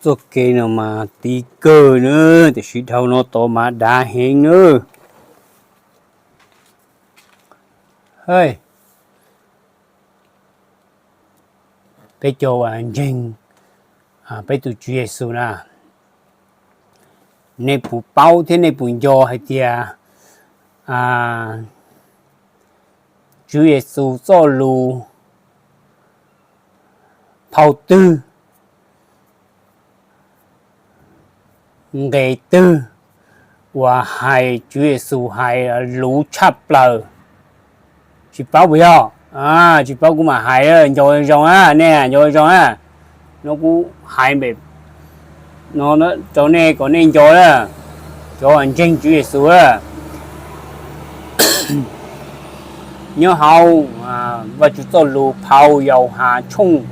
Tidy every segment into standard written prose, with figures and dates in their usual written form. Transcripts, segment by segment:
做给了嘛，第个呢，就是头脑多嘛大型呢。嘿，ไป做完人ไป读主耶稣啦。你不包天你不要系啲主耶稣做路跑tư ngày tư và hai Chúa Giêsu hai lũ chắp lờ chỉ báo bây giờ chỉ báo cũng mà hai rồi nè rồi nó cũng hai mệt nó chỗ này có nên cho đó cho anh chính Chúa Giêsu á nhớ hầu và chúng tôi lũ phao dầu hà chung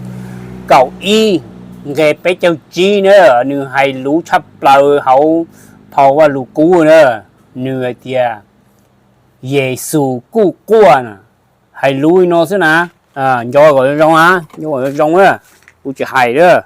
cầu y nghe bé châu chi nữa nửa hai lũ chắp lờ hậu phao và lũ cũ nữa nửa tia Giêsu cứu quan hai lũ nó thế nào do gọi rong á do gọi rong á u chỉ hai đó